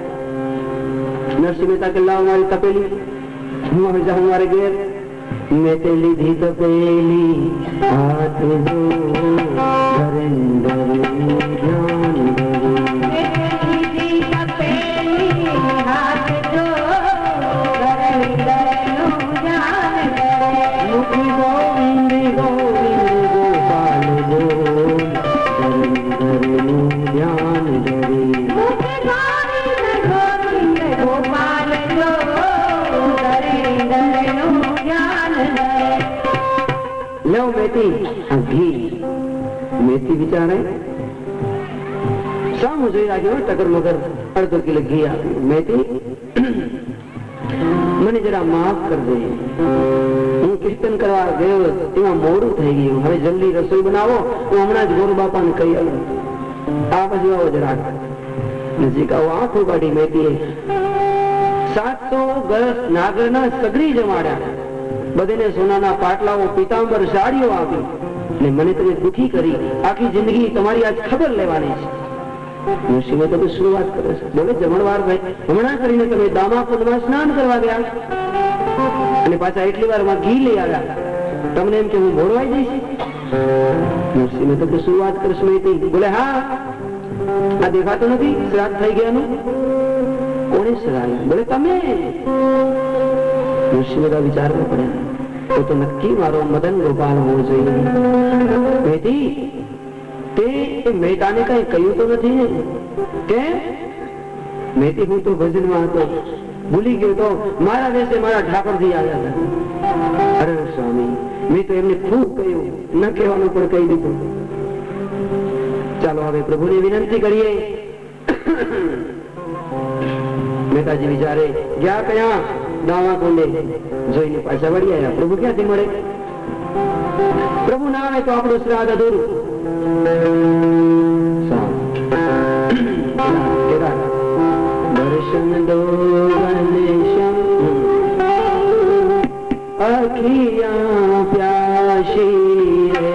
નરસિંહ મહેતા કે લાવ મારી તપેલી, હું હવે જાઉં મારે ઘેર. મેં તે લીધી તપેલી હાથ જો મેથી વિચારે સામું જોઈ રાખ્યો. ટકર મગર 1/2 કિલો ઘી આપ્યું. મેથી મને જરા માફ કરજો, હું કીર્તન કરવા ગયો તેમાં મોડું થઈ ગયું. હવે જલ્દી રસોઈ બનાવો, હું હમણાં જ ગોર બાપાને કહી આવું. આ બાજુ આવો જરાક નજીક આવો. આંખો કાઢી મેથીએ 700 ગરસ નાગરના સગડી જમાડ્યા. બધેને સોનાના પાટલાઓ, પીતાંબર, સાડીઓ આપી. ને મને તમે દુખી કરી. આખી જિંદગી તમારી આજ ખબર લેવાની છે. નરસિંહ તમે શું વાત કરો છો? બોલે જમણવાર ભાઈ હમણાં કરીને તમે દામાકુંડમાં સ્નાન કરવા ગયા અને પાછા એટલી વારમાં ઘી લઈ આવ્યા. તમને એમ કે હું ભોળવાઈ જઈશ? નરસિંહ તમે શું વાત કરશો? બોલે હા, આ દેખાતું નથી શ્રાદ્ધ થઈ ગયાનું? કોણે સરાયું? બોલે તમે. ઋષિ બધા વિચારવા પડ્યા, તો નક્કી મારો મદન ગોપાલ હોવો જોઈએ. મેથી તે મહેતાને કઈ કહ્યું તો નથી ને? કે મેથી હું તો ભજનમાં હતો, ભૂલી ગયો તો મારા દેશે મારા ઠાકોરજી આવ્યા હતા. અરે સ્વામી, મેં તો એમને ખૂબ કહ્યું, ન કહેવાનું પણ કહી દીધું. ચાલો હવે પ્રભુને વિનંતી કરીએ. મહેતાજી વિચારે ગયા કયા? દાવા કુંડે. જોઈને પાછા વળી આવ્યા. પ્રભુ ક્યાંથી મળે? પ્રભુ ના આવે તો આપણું શ્રાદ્ધ અધૂરું. દર્શન દો અખિયા પ્યાસી રે,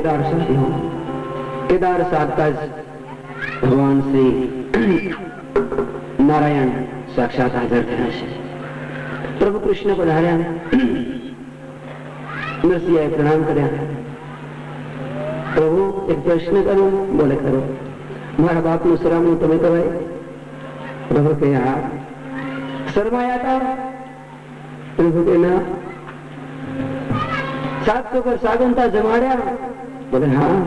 દર્શન દો કેદાર સાધતા ભગવાન શ્રી નારાયણ સાક્ષાત હાજર થયા છે. પ્રભુ કૃષ્ણ પધાર્યા. નરસિંહાએ પ્રણામ કર્યા. પ્રભુ એક પ્રશ્ન કરું? બોલે કરો. મારા બાપનું સરામણું તમે કહેવાય? પ્રભુ કે હા. શરમાયા હતા? પ્રભુ કે ના. 700 કર સાગંતા જમાડ્યા? બોલે હા.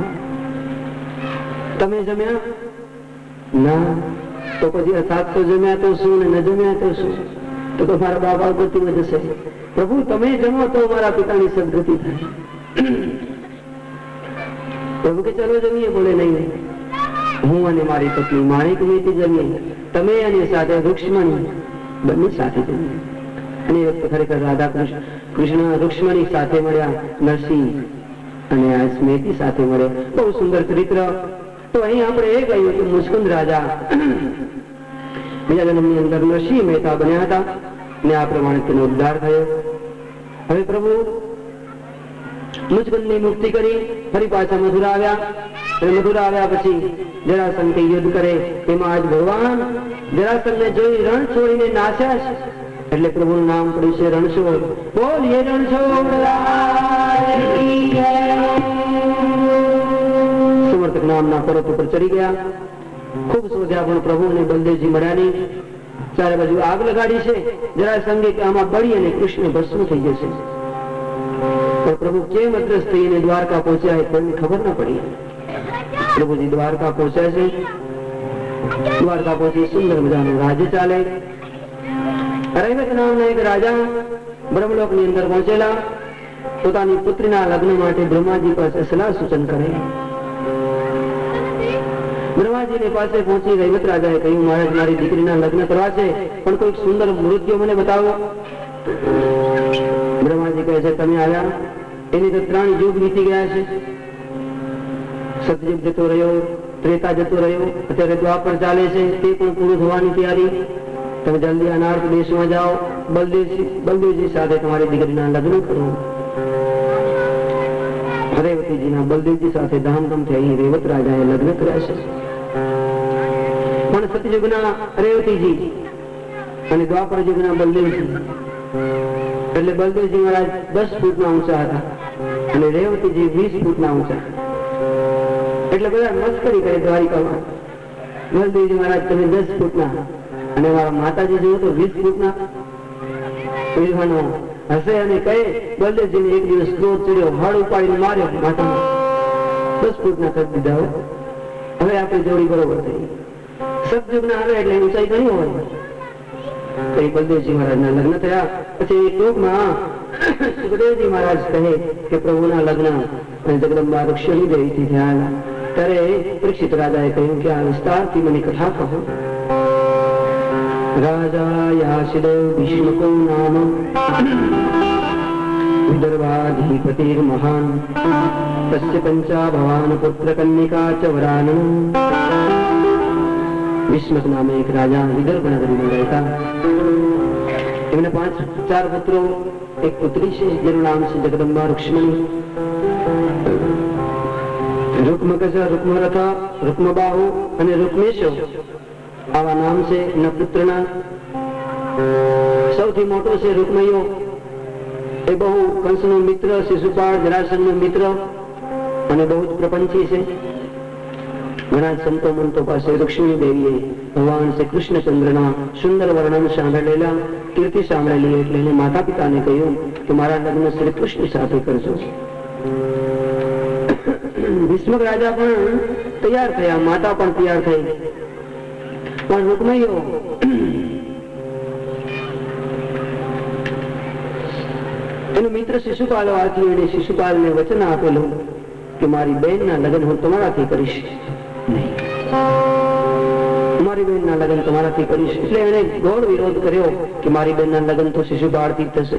તમે જમ્યા? ના. તો પછી 700 જમ્યા તો શું ને ન જમ્યા તો શું? તો મારા બાબા ગતિમાં જશે. પ્રભુ તમે જમો તો મારા પિતાની સદગતિ થાય. પ્રભુ કે ચલો જમીએ. બોલે નહીં, હું અને મારી પત્ની માણિક મેથી જમીએ, તમે અને સાથે રૂક્ષ્મણી બંને સાથે જમીએ. અને એ વખતે ખરેખર રાધા કૃષ્ણ રૂક્ષ્મણી સાથે મળ્યા, નરસિંહ અને આ સ્મૃતિ સાથે મળે. બહુ સુંદર ચરિત્ર. તો અહીં આપણે એ કહ્યું કે મુસ્કુંદ રાજા બીજા જન્મની અંદર નરસિંહ મહેતા બન્યા હતા ને આ પ્રમાણે તેનો ઉદ્ધાર થયો. હવે પ્રભુ મુસ્કુંદની મુક્તિ કરી ફરી પાછા મથુરા આવ્યા. અને મથુરા આવ્યા પછી જરાસંઘ યુદ્ધ કરે. એમાં આજ ભગવાન જરાસંઘને જોઈ રણ છોડીને નાસ્યા છે. એટલે પ્રભુનું નામ પડ્યું છે રણછોડ. બોલીએ રણછોડ. સમર્થક નામના પર્વત ઉપર ચડી ગયા. ખૂબ શોધ્યા પણ પ્રભુ અને બલદેવજી મળ્યા નહીં. ચારે બાજુ આગ લગાડી છે. જરાસંઘે કે આમાં બળી અને કૃષ્ણ ભસ્મ થઈ જશે. પણ પ્રભુ કેમ અદ્રશ્ય થઈને દ્વારકા પહોંચ્યા તેમને ખબર ન પડી. પ્રભુજી દ્વારકા પહોંચ્યા છે. દ્વારકા પહોંચી સુંદર મજાનું રાજ્ય ચાલે. રૈવત નામના એક રાજા બ્રહ્મલોકની અંદર પહોંચેલા. પોતાની પુત્રીના લગ્ન માટે બ્રહ્માજી પાસે સલાહ સૂચન કરે. બ્રહ્માજીની પાસે પહોંચી રૈવત રાજાએ કહ્યું, મહારાજ મારી દીકરીના લગ્ન કરવા છે, પણ કોઈક સુંદર મૃત્યુ મને બતાવો. બ્રહ્માજી કહે છે, તમે આવ્યા એની તો 3 યુગ વીતી ગયા છે. સતયુગ જતો રહ્યો, ત્રેતા જતો રહ્યો, અત્યારે દ્વાપર ચાલે છે, તે પણ પૂરું થવાની તૈયારી. તમે જલ્દી અનાર્થ દેશમાં જાઓ, બલદેવજી સાથે તમારી દીકરીના લગ્ન કરો. રેવતીજીના બલદેવજી સાથે ધામધૂમથી અહીં રેવત રાજાએ લગ્ન કર્યા છે. પણ સતયુગના રેવતીજી અને દ્વાપર યુગના બલદેવજી, એટલે બલદેવજી મહારાજ 10 ફૂટના ઊંચા હતા અને રેવતીજી 20 ફૂટના ઊંચા. એટલે બધા મસ્કરી કરે દ્વારિકામાં, બલદેવજી મહારાજ તમે 10 ફૂટના અને મારા માતાજી જેવો તો 20 ફૂટના. વિદ્વાનો હસે અને કહે બલદેવજીને એક દિવસ ક્રોધ ચડ્યો, હળ ઉપાડીને માર્યો માથામાં. 10 ફૂટના કરી દીધા. હવે આપણી જોડી બરોબર થઈ. સતયુગના આવે એટલે ઊંચાઈ ઘણી હોય. કઈ બલદેવજી મહારાજના લગ્ન થયા. પછી ટૂંકમાં સુખદેવજી મહારાજ કહે કે પ્રભુના લગ્ન અને જગદંબા ઋષિની દેવીથી થયા. ત્યારે પરીક્ષિત રાજાએ કહ્યું કે આ વિસ્તારથી મને કથા કહો. રાજા યાશિદેવ ભીષ્મકો નામ વિદર્ભાધિપતિર મહાન તસ્ય પંચા ભવાન પુત્ર કન્યકા ચ વરાન. વિષ્મક નામે એક રાજા વિદર્ભ નગરીમાં રહેતા. એમને 4 પુત્રો, એક પુત્રી છે જેનું નામ છે જગદંબા રુક્ષ્મણી. રૂક્મકજ, રૂક્મરથ, રૂક્મબાહુ અને રૂક્મેશો આવા નામ છે એના પુત્રના. સૌથી મોટો છે રૂક્મયો. એ બહુ કંસનો મિત્ર, શિશુપાળ જરાસંઘનો મિત્ર અને બહુ જ પ્રપંચી છે. ઘણા સંતો મંતો પાસે રુક્ષ્મણી દેવીએ ભગવાન શ્રી કૃષ્ણચંદ્રના સુંદર વર્ણન સાંભળેલા, કીર્તિ સાંભળેલી. એટલે એને માતા પિતાને કહ્યું કે મારા લગ્ન શ્રી કૃષ્ણ સાથે કરજો. ભીષ્મક રાજા પણ તૈયાર થયા, માતા પણ તૈયાર થઈ. પણ રૂકમૈયો એનો મિત્ર શિશુપાલ હોવાથી એને શિશુપાલને વચન આપેલું કે મારી બહેનના લગ્ન હું તમારાથી કરીશ નહીં, મારી બહેનના લગ્ન તમારાથી કરીશ. એટલે એને ઘોર વિરોધ કર્યો કે મારી બહેનના લગ્ન તો શિશુપાળથી થશે.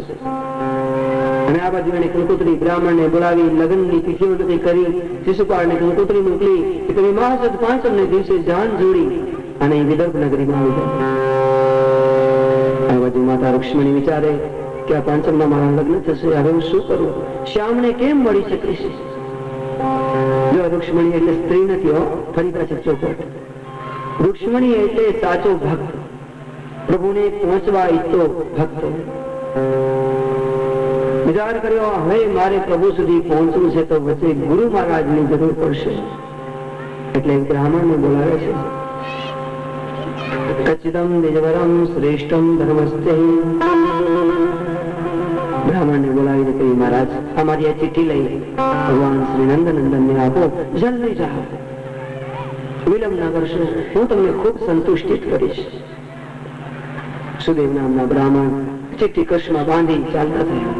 અને આ બાજુ એને કંકોત્રી બ્રાહ્મણને બોલાવી લગ્નની તિથિ કરી. શિશુપાળને કંકોત્રી મોકલી કે તમે મહાસદ પાંચમને દિવસે જાન જોડી અને વિદર્ભ નગરીમાં આવી જાઓ. આ બાજુ માતા રુક્ષ્મણી વિચારે કે આ પાંચમમાં મારા લગ્ન થશે, હવે હું શું કરું? શ્યામને કેમ મળી શકીશ? જો રુક્ષ્મણી એટલે સ્ત્રી નથી હો, ફરી પાછી ચોખવટ. રુક્ષ્મણી એટલે સાચો ભક્ત, પ્રભુને પહોંચવા ઈચ્છતો ભક્ત. વિચાર કર્યો હવે મારે પ્રભુ સુધી પહોંચવું છે તો વચ્ચે ગુરુ મહારાજની જરૂર પડશે. એટલે બ્રાહ્મણને બોલાવે છે. કચ્છિદમ નિજવરમ શ્રેષ્ઠમ ધર્મસ્તે. બ્રાહ્મણને બોલાવીને કહ્યું મહારાજ અમારી આ ચિઠ્ઠી લઈ ભગવાન શ્રી નંદનંદનને આપો, જલ્દી જાઓ, વિલંબ ના કરશો, હું તમને ખૂબ સંતુષ્ટિત કરીશ. સુદેવ નામના બ્રાહ્મણ ચિઠ્ઠી કચ્છમાં બાંધી ચાલતા થયા.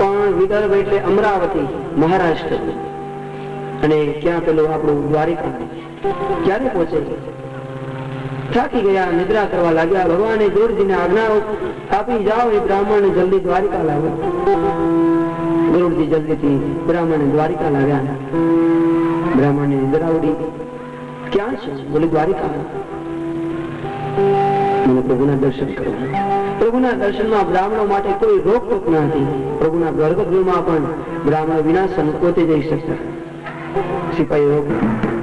પણ વિદર્ભ એટલે અમરાવતી, મહારાષ્ટ્ર, અને ક્યાં પેલું આપણું દ્વારિકા. ક્યારે પહોંચે? થાકી ગયા, નિદ્રા કરવા લાગ્યા. ભગવાને ગરુડજીને આજ્ઞા આપી જાઓ એ બ્રાહ્મણને જલ્દી દ્વારિકા લાવો. ગરુડજી જલ્દીથી બ્રાહ્મણને દ્વારિકા લાવ્યા. બ્રાહ્મણને નિદ્રા ઉડી. ક્યાં છે? બોલે દ્વારિકા. મને પ્રભુના દર્શન કરવા. પ્રભુના દર્શનમાં બ્રાહ્મણો માટે કોઈ રોકટોક ન હતી. પ્રભુના ગર્ભગૃહમાં પણ બ્રાહ્મણો વિના સંકોચે જઈ શકતા. સિપાહીઓ રોક્યા.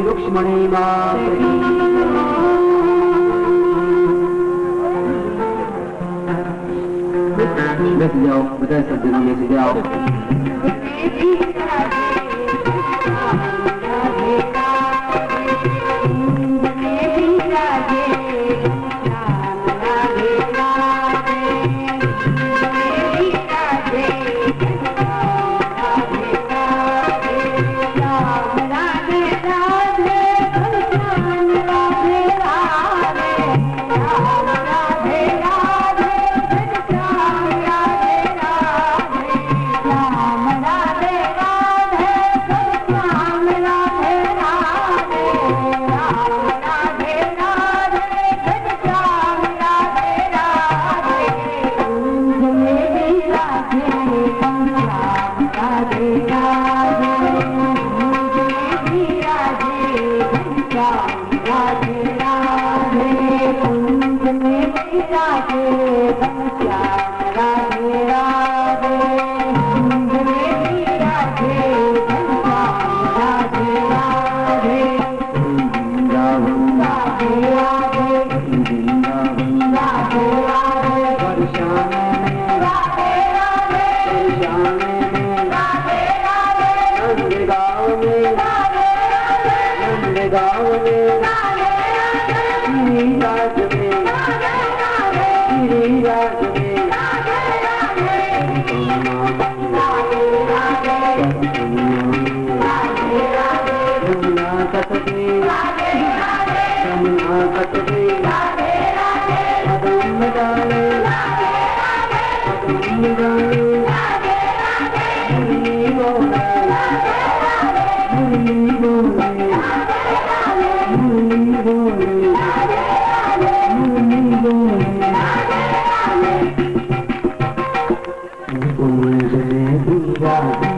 रुक्ष्मणी मात बैठ जाओ, बताए सज्जनों में से जाओ। જા